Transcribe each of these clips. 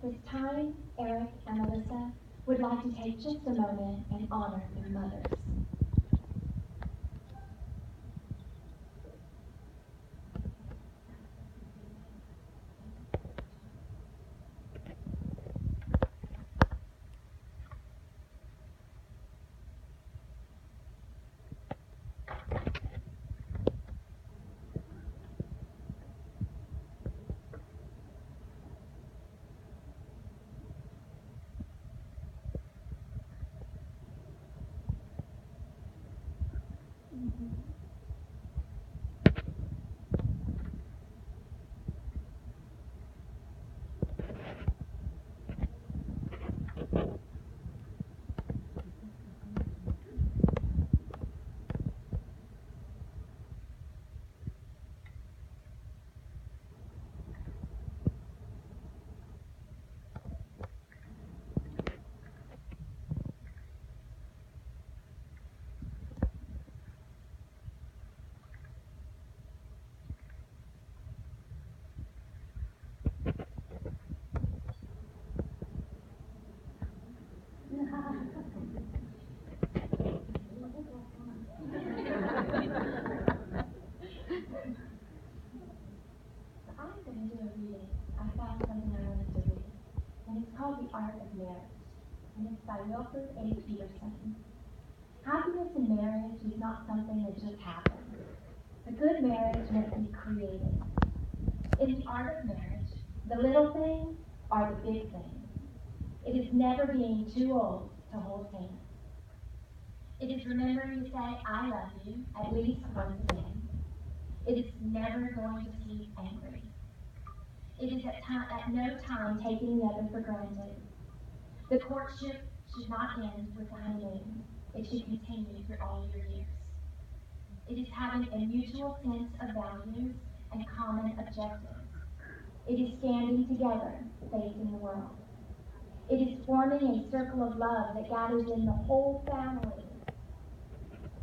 This time, Erik and Melissa would like to take just a moment and honor their mothers. I'm going to do a reading. I found something I wanted to read, and it's called The Art of Marriage, and it's by Wilford A. Peterson. Happiness in marriage is not something that just happens. A good marriage must be created. In the art of marriage, the little things are the big things. It is never being too old to hold hands. It is remembering to say, I love you, at least once a day. It is never going to keep angry. It is at no time taking the other for granted. The courtship should not end with the honeymoon. It should continue through all your years. It is having a mutual sense of values and common objectives. It is standing together, facing the world. It is forming a circle of love that gathers in the whole family.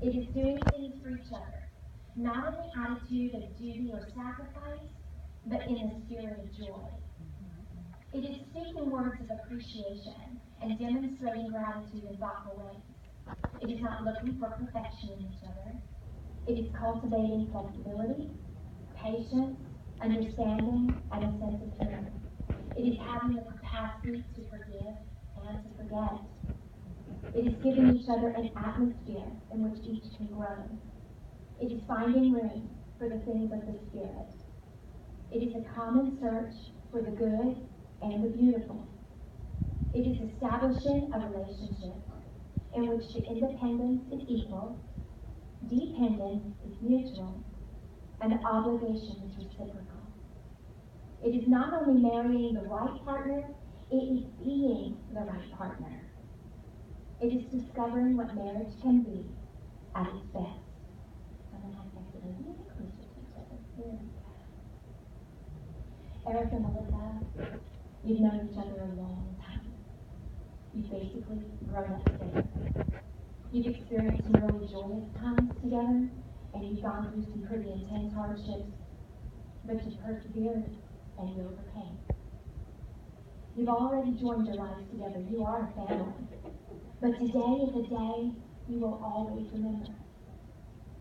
It is doing things for each other, not in the attitude of duty or sacrifice, but in the spirit of joy. It is speaking words of appreciation and demonstrating gratitude in thoughtful ways. It is not looking for perfection in each other. It is cultivating flexibility, patience, understanding, and a sense of humor. It is having the capacity to forgive and to forget. It is giving each other an atmosphere in which each can grow. It is finding room for the things of the Spirit. It is a common search for the good and the beautiful. It is establishing a relationship in which the independence is equal, dependence is mutual, and the obligation is reciprocal. It is not only marrying the right partner, it is being the right partner. It is discovering what marriage can be at its best. I'm going to have to be really close to each other. There we go. Erik and Melissa, you've known each other a long time. You've basically grown up together. You've experienced some really joyous times together, and you've gone through some pretty intense hardships, but you persevered and you overcame. You've already joined your lives together. You are a family. But today is a day you will always remember.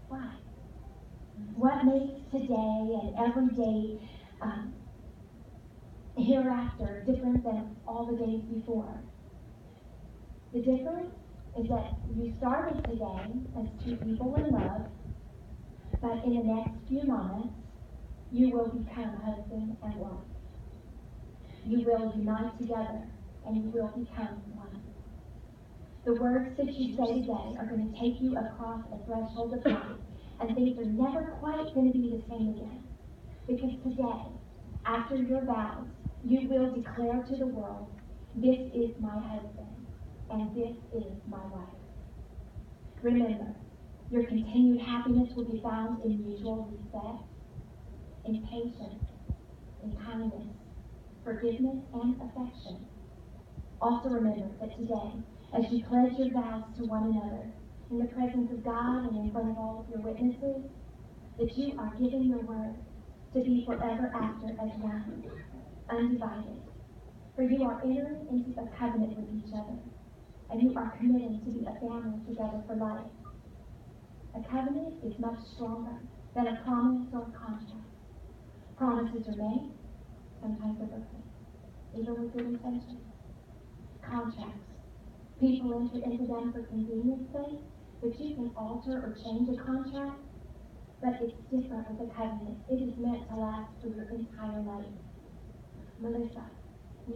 Why? What makes today and every day hereafter different than all the days before? The difference is that you started today as two people in love, but in the next few moments, you will become husband and wife. You will unite together, and you will become one. The words that you say today are going to take you across a threshold of life, and things are never quite going to be the same again. Because today, after your vows, you will declare to the world, this is my husband, and this is my wife. Remember, your continued happiness will be found in mutual respect, in patience, in kindness, forgiveness, and affection. Also remember that today, as you pledge your vows to one another, in the presence of God and in front of all of your witnesses, that you are giving your word to be forever after as one, undivided. For you are entering into a covenant with each other, and you are committing to be a family together for life. A covenant is much stronger than a promise or a contract. Promises are made, sometimes they're broken, even with good intentions. Contracts, people enter into them for convenience sake, but you can alter or change a contract. But it's different with a covenant. It is meant to last for your entire life. Melissa,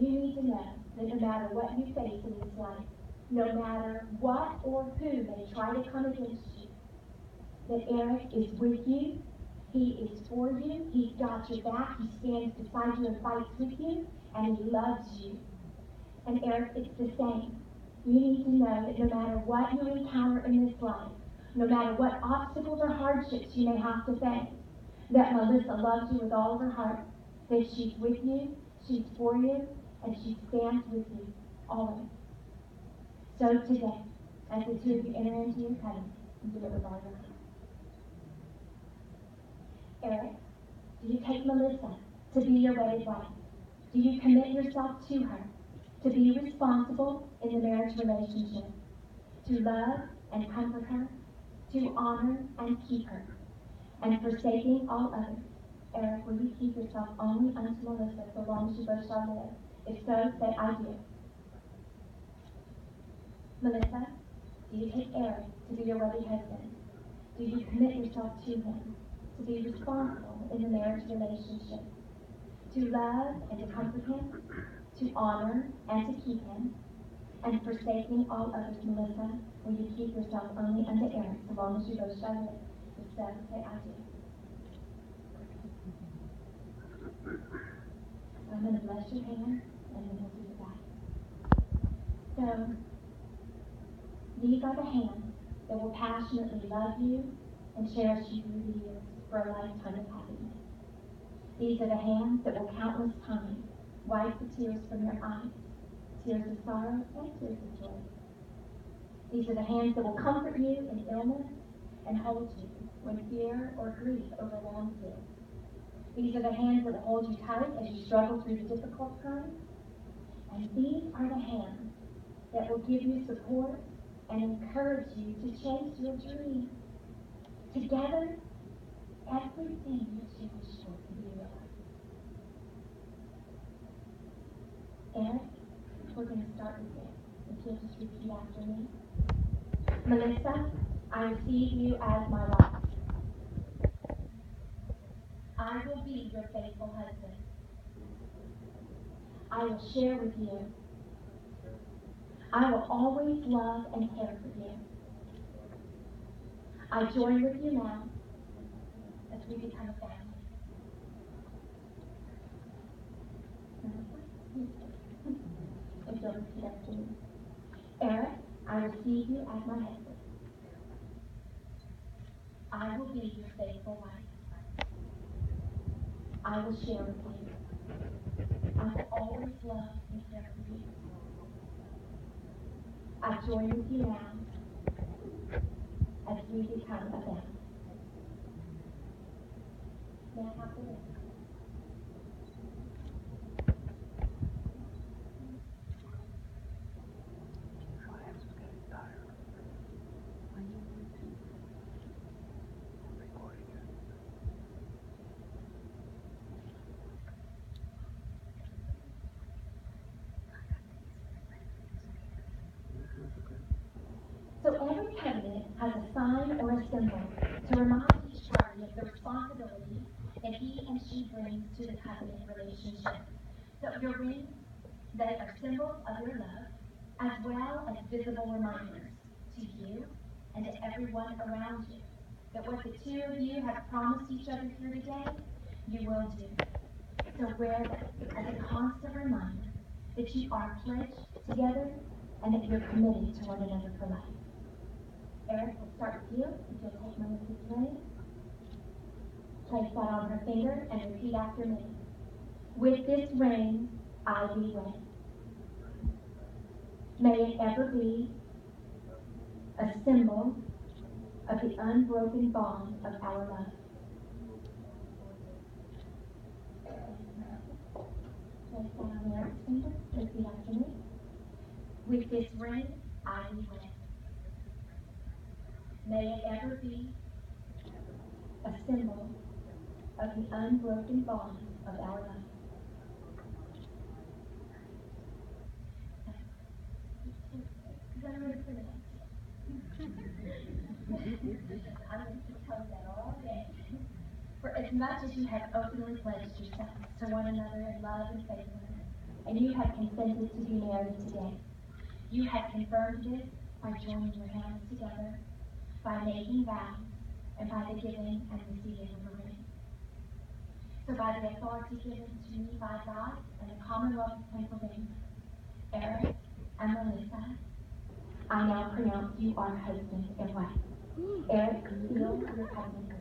you need to know that no matter what you face in this life, no matter what or who may try to come against you, that Erik is with you, he is for you, he's got your back, he stands beside you and fights with you, and he loves you. And Erik, it's the same. You need to know that no matter what you encounter in this life, no matter what obstacles or hardships you may have to face, that Melissa loves you with all of her heart, that she's with you, she's for you, and she stands with you always. So today, as the two of you enter into your covenant, do it with all your heart. Erik, do you take Melissa to be your wedded wife? Do you commit yourself to her, to be responsible in the marriage relationship, to love and comfort her, to honor and keep her, and forsaking all others? Erik, will you keep yourself only unto Melissa so long as you both shall live? If so, say, I do. Melissa, do you take Erik to be your wedded husband? Do you commit yourself to him, to be responsible in the marriage relationship, to love and to comfort him, to honor and to keep him, and forsaking all others? Melissa, will you keep yourself only unto Erik so long as you both shall live? If so, say, I do. I'm going to bless your hand, and then we'll do the back. So, these are the hands that will passionately love you and cherish you through the years for a lifetime of happiness. These are the hands that will countless times wipe the tears from your eyes, tears of sorrow and tears of joy. These are the hands that will comfort you in illness and hold you when fear or grief overwhelms you. These are the hands that will hold you tight as you struggle through the difficult times. And these are the hands that will give you support and encourage you to chase your dreams. Together, everything that you wish for can be realized. Erik, we're going to start with you. If you'll just repeat after me. Melissa, I receive you as my wife. I will be your faithful husband. I will share with you. I will always love and care for you. I join with you now as we become a family. If you'll repeat after me. Erik, I receive you as my husband. I will be your faithful wife. I will share with you. I will always love and care for you. I join with you now as we become a family. May I have the ring? So every covenant has a sign or a symbol to remind each party of the responsibility that he and she brings to the covenant relationship. So your rings, they are symbols of your love, as well as visible reminders to you and to everyone around you that what the two of you have promised each other here today, you will do. So wear them as a constant reminder that you are pledged together and that you're committed to one another for life. Erik, we'll start with you. If you'll take Melissa's ring, place that on her finger, and repeat after me. With this ring, I be wed. May it ever be a symbol of the unbroken bond of our love. Place that on there. finger, repeat after me. With this ring, I do wed. May it ever be a symbol of the unbroken bond of our love. Because I'm ready for that. I'm going to tell you that all day. For as much as you have openly pledged yourselves to one another in love and faithfulness, and you have consented to be married today, you have confirmed this by joining your hands together, by making vows, and by the giving and receiving of a ring. So by the authority given to me by God and the Commonwealth of Pennsylvania, Erik and Melissa, I now pronounce you our husband and wife. Erik, seal your covenant.